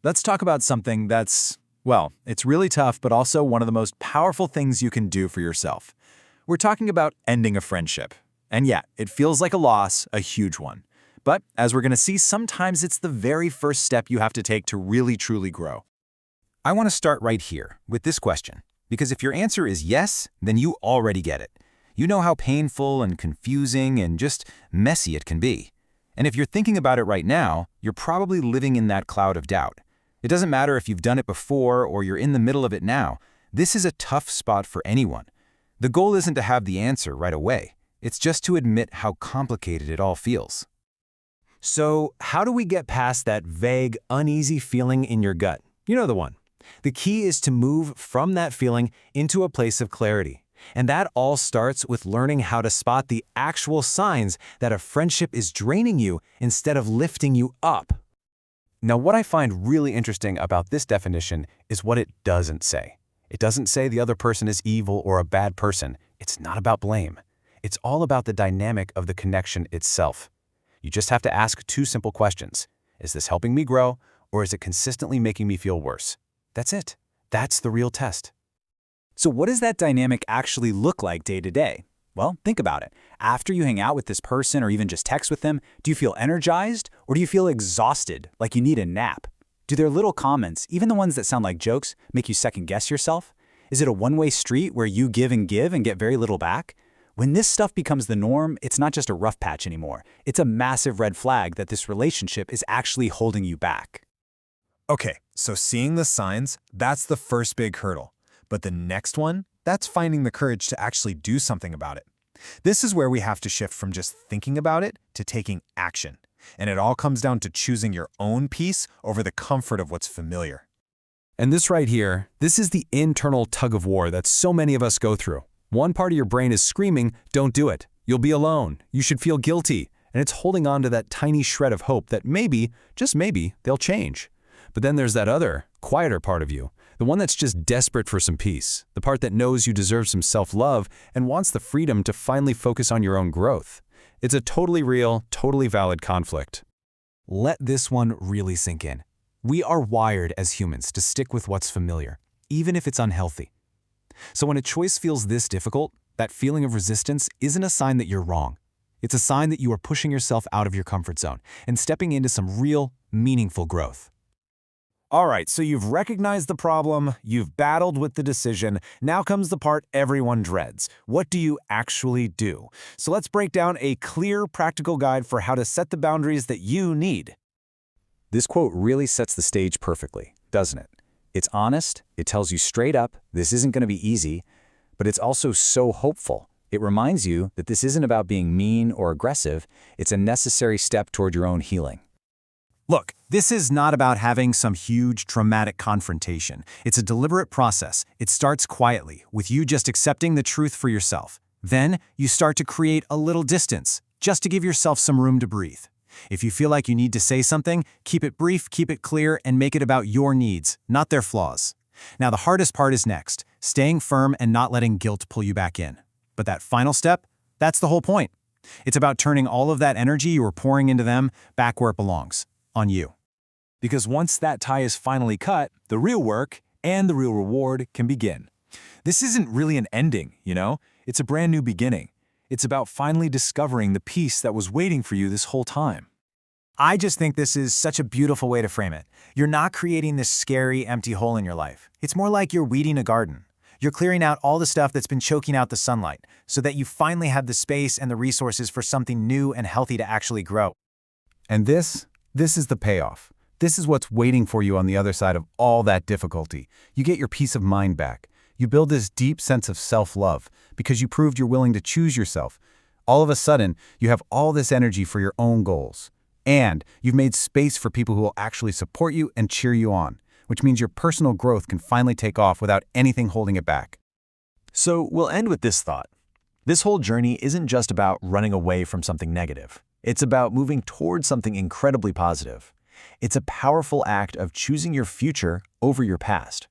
let's talk about something that's, well, it's really tough, but also one of the most powerful things you can do for yourself. We're talking about ending a friendship. And yeah, it feels like a loss, a huge one. But as we're going to see, sometimes it's the very first step you have to take to really truly grow. I want to start right here with this question, because if your answer is yes, then you already get it. You know how painful and confusing and just messy it can be. And if you're thinking about it right now, you're probably living in that cloud of doubt. It doesn't matter if you've done it before or you're in the middle of it now. This is a tough spot for anyone. The goal isn't to have the answer right away. It's just to admit how complicated it all feels. So, how do we get past that vague, uneasy feeling in your gut? You know the one. The key is to move from that feeling into a place of clarity. And that all starts with learning how to spot the actual signs that a friendship is draining you instead of lifting you up. Now, what I find really interesting about this definition is what it doesn't say. It doesn't say the other person is evil or a bad person. It's not about blame. It's all about the dynamic of the connection itself. You just have to ask two simple questions. Is this helping me grow, or is it consistently making me feel worse? That's it. That's the real test. So what does that dynamic actually look like day to day? Well, think about it. After you hang out with this person or even just text with them, do you feel energized or do you feel exhausted, like you need a nap? Do their little comments, even the ones that sound like jokes, make you second-guess yourself? Is it a one-way street where you give and get very little back? When this stuff becomes the norm, it's not just a rough patch anymore. It's a massive red flag that this relationship is actually holding you back. Okay, so seeing the signs, that's the first big hurdle. But the next one, that's finding the courage to actually do something about it. This is where we have to shift from just thinking about it to taking action. And it all comes down to choosing your own peace over the comfort of what's familiar. And this right here, this is the internal tug of war that so many of us go through. One part of your brain is screaming, don't do it. You'll be alone. You should feel guilty. And it's holding on to that tiny shred of hope that maybe, just maybe, they'll change. But then there's that other, quieter part of you, the one that's just desperate for some peace, the part that knows you deserve some self-love and wants the freedom to finally focus on your own growth. It's a totally real, totally valid conflict. Let this one really sink in. We are wired as humans to stick with what's familiar, even if it's unhealthy. So when a choice feels this difficult, that feeling of resistance isn't a sign that you're wrong. It's a sign that you are pushing yourself out of your comfort zone and stepping into some real, meaningful growth. All right, so you've recognized the problem, you've battled with the decision, now comes the part everyone dreads. What do you actually do? So let's break down a clear, practical guide for how to set the boundaries that you need. This quote really sets the stage perfectly, doesn't it? It's honest, it tells you straight up, this isn't going to be easy, but it's also so hopeful. It reminds you that this isn't about being mean or aggressive, it's a necessary step toward your own healing. Look, this is not about having some huge, traumatic confrontation. It's a deliberate process. It starts quietly, with you just accepting the truth for yourself. Then, you start to create a little distance, just to give yourself some room to breathe. If you feel like you need to say something, keep it brief, keep it clear, and make it about your needs, not their flaws. Now, the hardest part is next, staying firm and not letting guilt pull you back in. But that final step, that's the whole point. It's about turning all of that energy you were pouring into them back where it belongs, on you. Because once that tie is finally cut, the real work and the real reward can begin. This isn't really an ending, you know? It's a brand new beginning. It's about finally discovering the peace that was waiting for you this whole time. I just think this is such a beautiful way to frame it. You're not creating this scary, empty hole in your life. It's more like you're weeding a garden. You're clearing out all the stuff that's been choking out the sunlight so that you finally have the space and the resources for something new and healthy to actually grow. And this is the payoff. This is what's waiting for you on the other side of all that difficulty. You get your peace of mind back. You build this deep sense of self-love because you proved you're willing to choose yourself. All of a sudden, you have all this energy for your own goals. And you've made space for people who will actually support you and cheer you on, which means your personal growth can finally take off without anything holding it back. So we'll end with this thought. This whole journey isn't just about running away from something negative. It's about moving towards something incredibly positive. It's a powerful act of choosing your future over your past.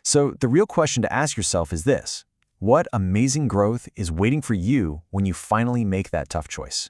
So the real question to ask yourself is this: what amazing growth is waiting for you when you finally make that tough choice?